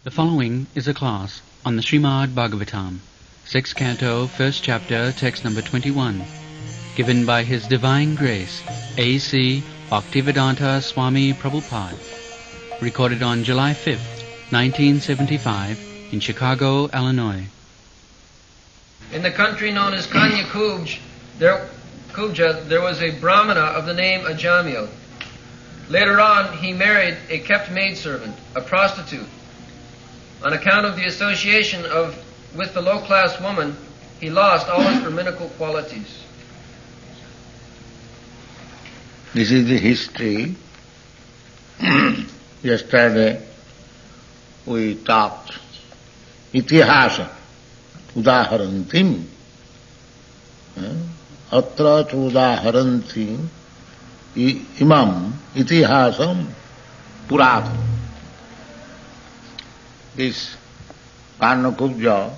The following is a class on the Srimad Bhagavatam, 6th Canto, 1st Chapter, text number 21, given by His Divine Grace, A.C. Bhaktivedanta Swami Prabhupada, recorded on July 5th, 1975, in Chicago, Illinois. In the country known as Kanya Kubj, there was a Brahmana of the name Ajamil. Later on, he married a kept maidservant, a prostitute. On account of the association with the low-class woman, he lost all his Brahminical qualities. This is the history. Yesterday we talked itihasa udaharantim. Atra udaharantim imam itihasam puratam. This Karnakubja,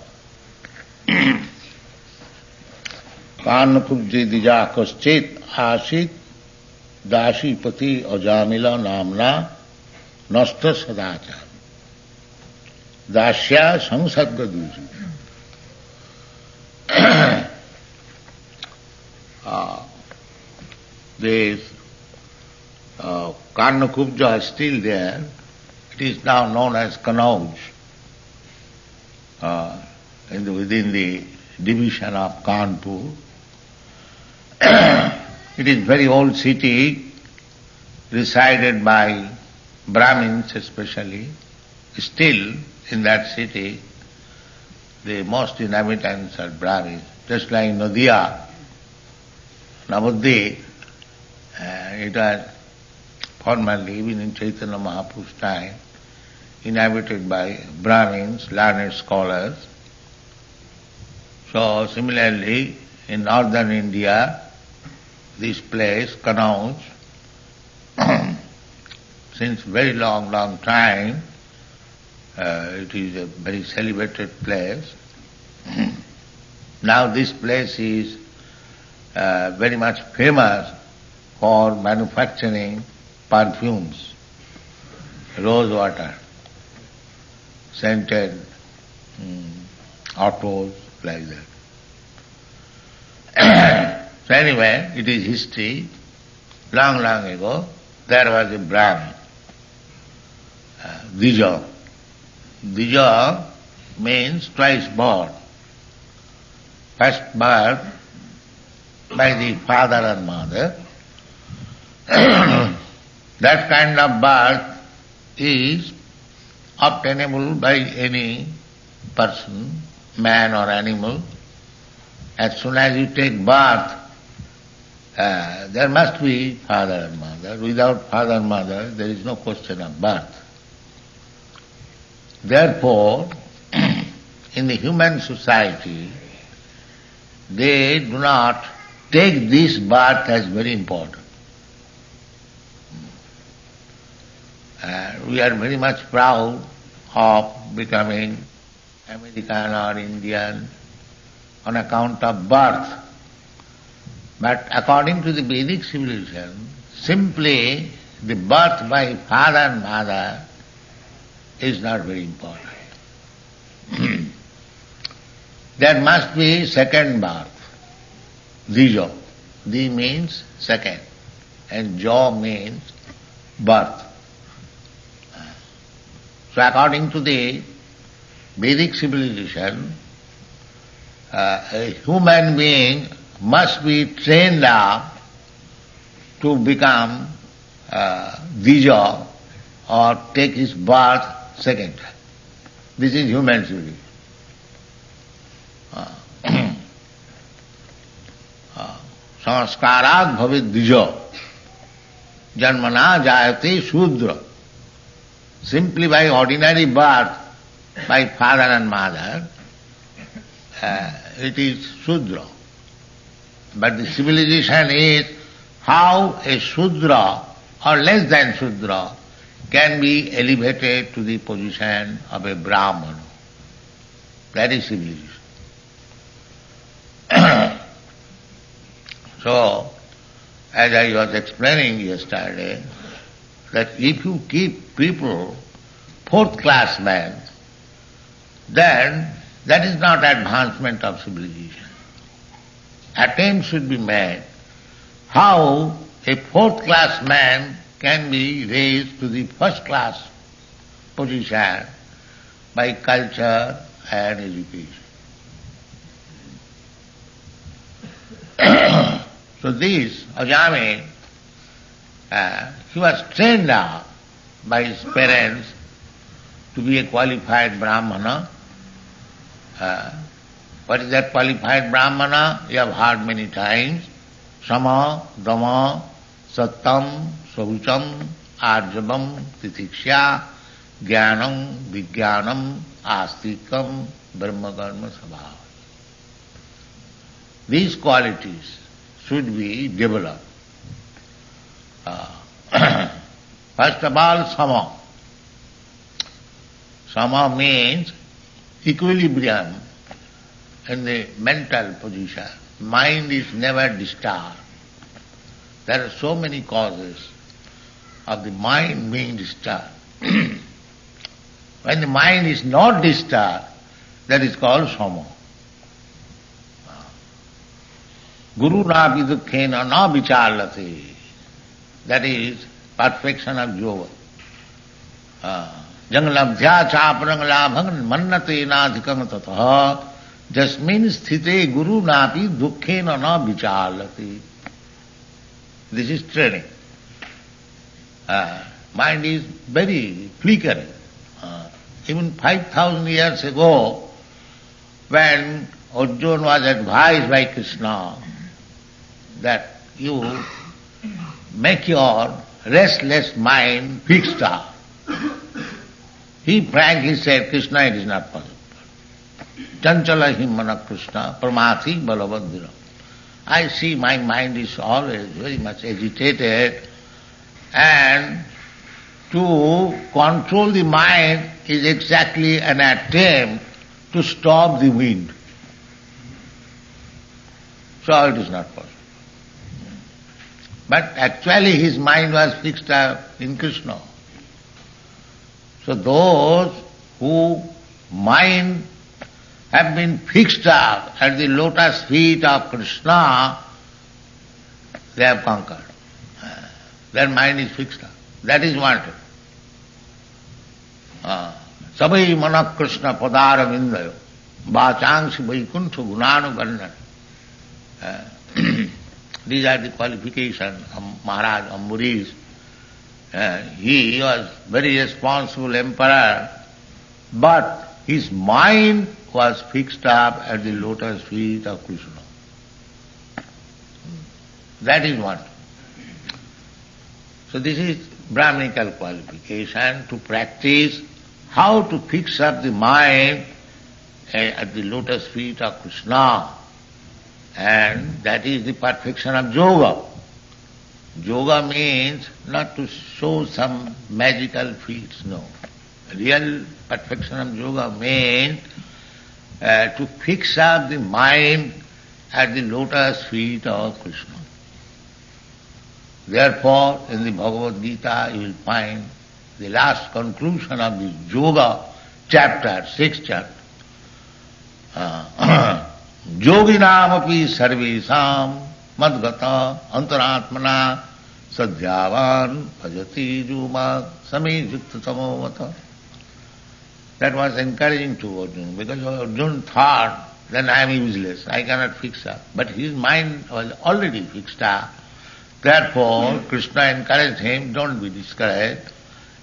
Karnakubji dija kaschit asit Dashipati Ajamila namna nasta sadacha Dashya samsadgadusi. This Karnakubja is still there. It is now known as Kanauj, within the division of Kanpur. It is very old city, resided by Brahmins especially. Still, in that city, the most inhabitants are Brahmins. Just like Nadia, Navadvip, it was formerly, even in Chaitanya Mahaprabhu's time, inhabited by Brahmins, learned scholars. So similarly, in northern India, this place, Kanauj, since very long time, it is a very celebrated place. Now this place is very much famous for manufacturing perfumes, rose water, scented autos, like that. So anyway, it is history. Long ago, there was a Brahmin, Dija. Dija means twice born. First birth by the father and mother. That kind of birth is obtainable by any person, man or animal. As soon as you take birth, there must be father and mother. Without father and mother, there is no question of birth. Therefore, in the human society, they do not take this birth as very important. We are very much proud of becoming American or Indian on account of birth. But according to the Vedic civilization, simply the birth by father and mother is not very important. There must be second birth, Dijo. Di means second, and Jo means birth. So according to the Vedic civilization, a human being must be trained up to become Dija or take his birth second. This is human civilization. Sanskarat bhavet Dija janmana jayate Shudra. Simply by ordinary birth, by father and mother, it is Shudra. But the civilization is how a Shudra or less than Shudra can be elevated to the position of a Brahmana. That is civilization. So, as I was explaining yesterday, that if you keep people, fourth class men, then that is not advancement of civilization. Attempt should be made how a fourth-class man can be raised to the first-class position by culture and education. So this Ajami, he was trained up by his parents to be a qualified Brahmana. What is that qualified Brahmana? You have heard many times. Sama, Dama, Sattam, Saucham, Arjavam, Titiksha, Jnanam, Vijnanam, Astikam, Brahmakarma Sabhava. These qualities should be developed. First of all, Sama. Sama means equilibrium in the mental position. Mind is never disturbed. There are so many causes of the mind being disturbed. When the mind is not disturbed, that is called Sama. Guru napi dukkhena na vicharlate. That is perfection of yoga. Jangalabhya chaparangalaphang mannate nadhikam tataha jasmin sthite guru napi dukkhena na vicharlate. This is training. Mind is very flickering. Even 5,000 years ago, when Arjuna was advised by Krishna that you make your restless mind fixed up, he frankly said, Krishna, it is not possible. Chanchala himmana Krishna, pramati balavadhira. I see my mind is always very much agitated, and to control the mind is exactly an attempt to stop the wind. So it is not possible. But actually his mind was fixed up in Krishna. So those whose mind have been fixed up at the lotus feet of Krishna, they have conquered. Their mind is fixed up. That is wanted. Sabai mana Krishna padara vindayo vachangsi vaikuntha gunanu varnana. These are the qualifications of Maharaj Ambarish. He was very responsible emperor, but his mind was fixed up at the lotus feet of Krishna. That is one. So this is Brahminical qualification to practice how to fix up the mind at the lotus feet of Krishna. And that is the perfection of yoga. Yoga means not to show some magical feats, no. Real perfection of yoga means to fix up the mind at the lotus feet of Krishna. Therefore, in the Bhagavad Gita you will find the last conclusion of the yoga chapter, 6th chapter. Yoginam api sarvesam madgata antaratmana sadhyavan bhajati juma same yukta samavata. That was encouraging to Arjuna, because Arjuna thought, then I am useless, I cannot fix up. But his mind was already fixed up. Therefore, Krishna encouraged him, don't be discouraged.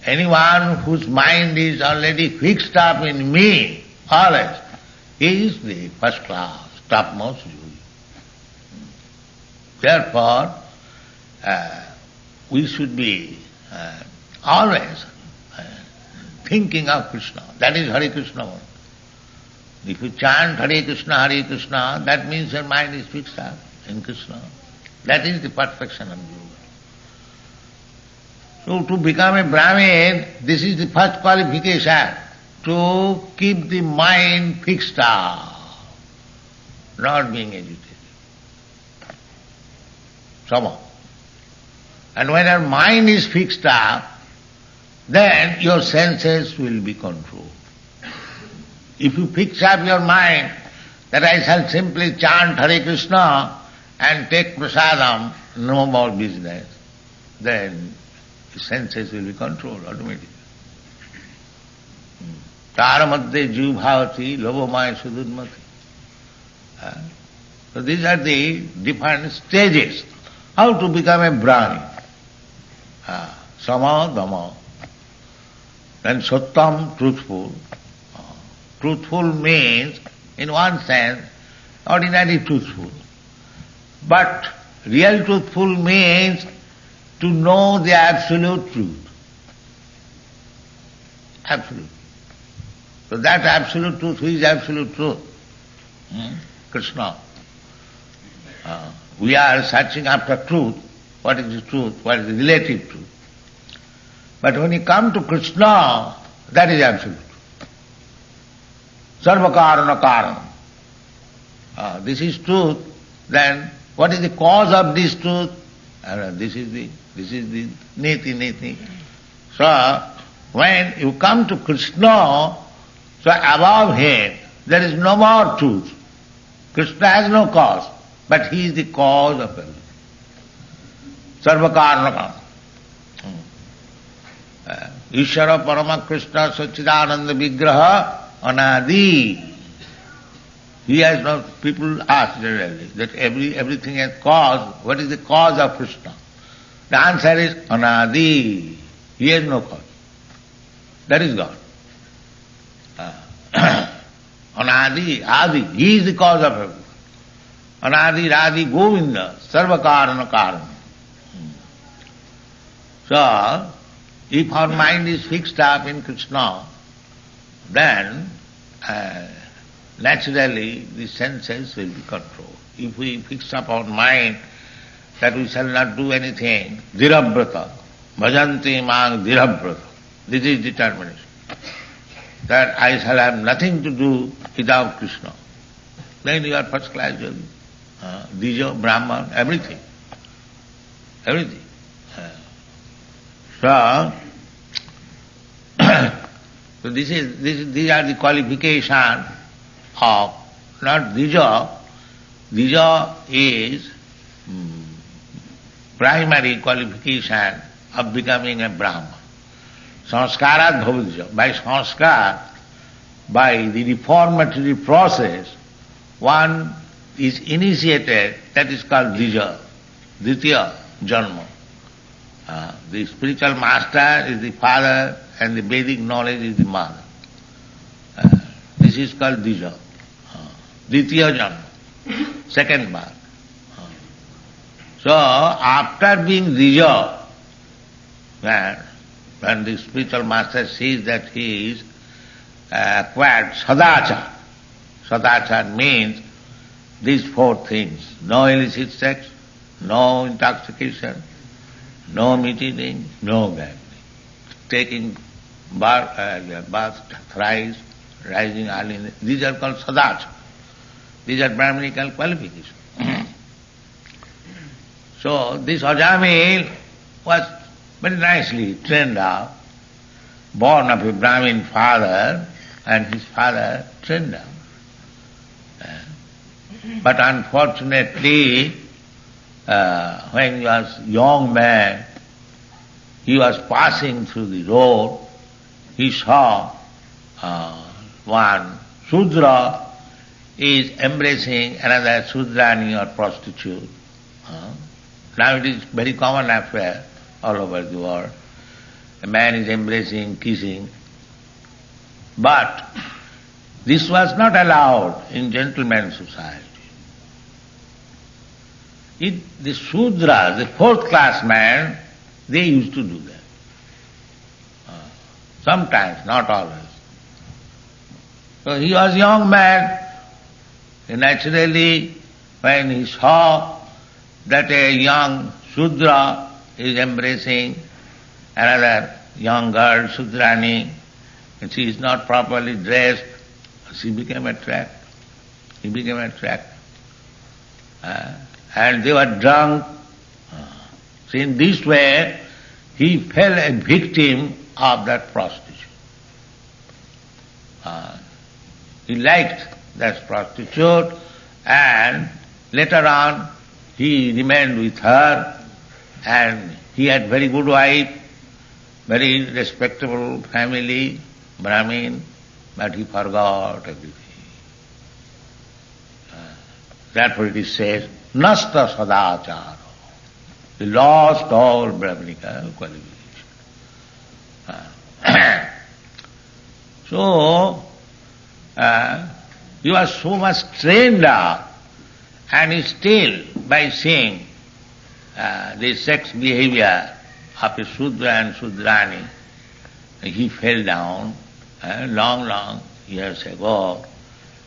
Anyone whose mind is already fixed up in me, always, he is the first class, topmost yogi. Therefore, we should be always thinking of Krishna. That is Hare Krishna. If you chant Hare Krishna, that means your mind is fixed up in Krishna. That is the perfection of yoga. So to become a Brahmin, this is the first qualification, to keep the mind fixed up, not being agitated. Sama. And when your mind is fixed up, then your senses will be controlled. If you fix up your mind that I shall simply chant Hare Krishna and take prasadam, no more business, then the senses will be controlled automatically. Tara madhye jiv bhavati lobomaya sudurmati. So these are the different stages. How to become a brahmin. Sama, dhamma. Then sattam, truthful. Truthful means, in one sense, ordinary truthful. But real truthful means to know the absolute truth. Absolute. So that absolute truth, who is absolute truth? Krishna. We are searching after truth. What is the truth? What is the relative truth? But when you come to Krishna, that is absolute. Sarva karana karana. This is truth. Then what is the cause of this truth? This is the niti. So when you come to Krishna, so above him there is no more truth. Krishna has no cause, but he is the cause of everything. Sarva karana karana. Ishvara Parama Krishna Sachidananda Vigraha Anadi. He has no, people ask generally that everything has cause. What is the cause of Krishna? The answer is Anadi. He has no cause. That is God. Anadi, Adi. He is the cause of everything. Anadi, Radi, Govinda. Sarva karana karana. So, if our mind is fixed up in Krishna, then naturally the senses will be controlled. If we fix up our mind that we shall not do anything, dhirabrata, bhajanti mang dhirabrata, this is determination, that I shall have nothing to do without Krishna, then you are first class yogi. Dija, Brahman, everything. Everything. So these are the qualifications of not Dija. Dija is primary qualification of becoming a Brahman. Sanskarat bhavadija. By sanskar, by the reformatory process, one is initiated, that is called Dija, Ditya Janma. The spiritual master is the father and the Vedic knowledge is the mother. This is called Dija. Ditya Janma, second birth. So after being Dija, when the spiritual master sees that he is acquired Sadachar. Sadachar means these four things: no illicit sex, no intoxication, no meat eating, no gambling. Taking bath thrice, rising early. These are called sadachar. These are Brahminical qualifications. So this Ajamil was very nicely trained up, born of a Brahmin father, and his father trained up. But unfortunately, when he was a young man, he was passing through the road, he saw one Shudra is embracing another Shudrani or prostitute. Now it is very common affair all over the world. A man is embracing, kissing. But this was not allowed in gentleman's society. The Shudras, the fourth class man, they used to do that. Sometimes, not always. So he was a young man. And naturally, when he saw that a young Shudra is embracing another young girl, Shudrani, and she is not properly dressed, she became attracted. He became attracted. And they were drunk. So in this way, he fell a victim of that prostitution. he liked that prostitute, and later on he remained with her, and he had very good wife, very respectable family, Brahmin, but he forgot everything. Therefore it is said, Nasta Sadachara. He lost all Brahminical qualification. So, he was so much trained up, and he still, by seeing the sex behavior of a Sudra and Sudrani, he fell down long years ago.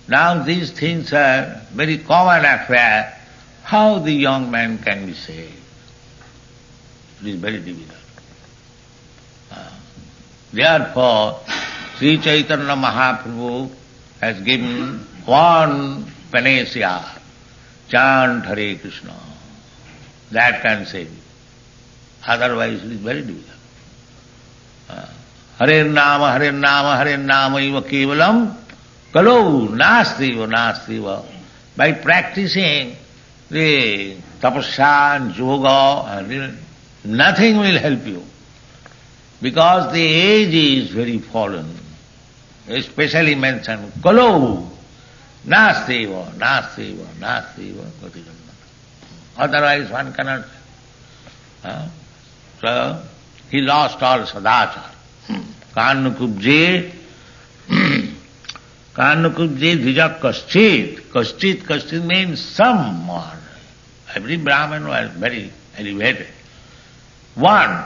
Now these things are very common affair. How the young man can be saved? It is very difficult. Therefore, Sri Chaitanya Mahaprabhu has given one panacea, chant Hare Krishna. That can save you. Otherwise it is very difficult. Hare Nama, Hare Nama, Hare Nama iva kevalam kalau nastiva. By practicing the tapasya and yoga, nothing will help you. Because the age is very fallen. Especially mentioned, kalau nastiva. Otherwise one cannot. So he lost all sadachar. Kanukubje dhijak kaschit. Kaschit means someone. Every Brahman was very elevated. One,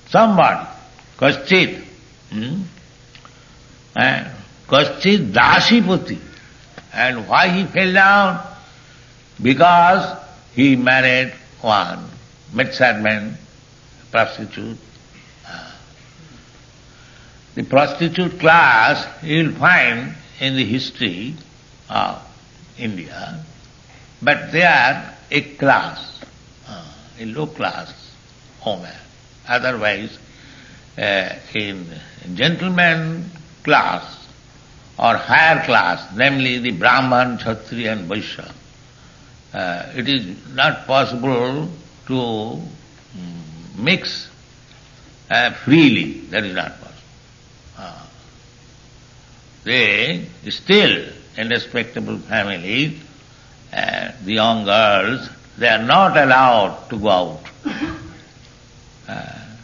somebody. Kaschit. Kaschit dasipati. And why he fell down? Because he married one maidservant, prostitute. The prostitute class you will find in the history of India, but they are a class, a low class woman. Otherwise, in gentleman class or higher class, namely the Brahman, Kshatriya and Vaishya, it is not possible to mix freely. That is not possible. They still, in respectable families, the young girls, they are not allowed to go out,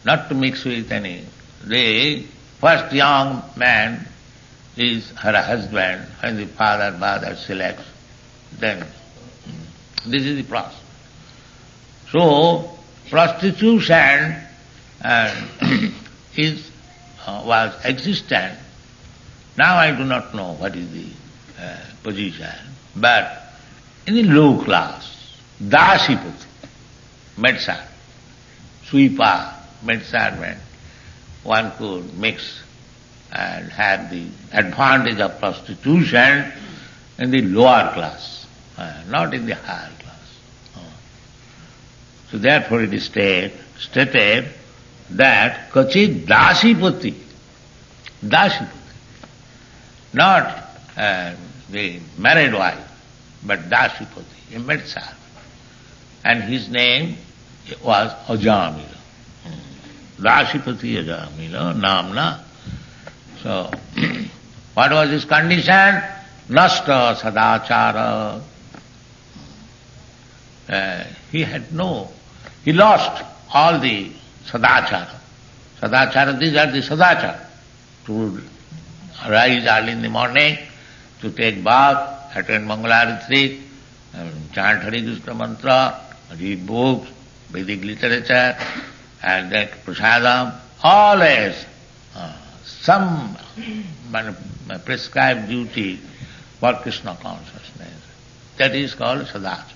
not to mix with any. The first young man is her husband, and the father selects, then this is the process. So, prostitution was existent. Now I do not know what is the position, but in the low class, dasipati, maidservant, sweeper, maidservant, one could mix and have the advantage of prostitution in the lower class, not in the higher class. So therefore it is stated that kachit dasipati, not the married wife, but dasipati, a maidservant. And his name was Ajamila. Dasipati Ajamila, namna. So, what was his condition? Nasta sadachara. He lost all the sadachara. Sadachara, these are the sadachara. To rise early in the morning, to take bath, attend Mangalarati, chant Hare Krishna mantra, read books, Vedic literature, and then prasadam, always some prescribed duty for Krishna consciousness. That is called sadachara.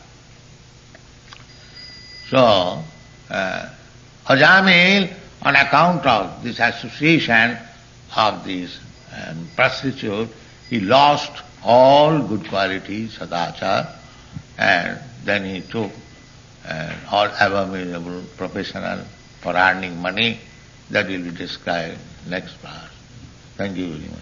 So, Ajamil, on account of this association of this prostitute, he lost all good qualities, sadachar, and then he took all abominable professional for earning money. That will be described next class. Thank you very much.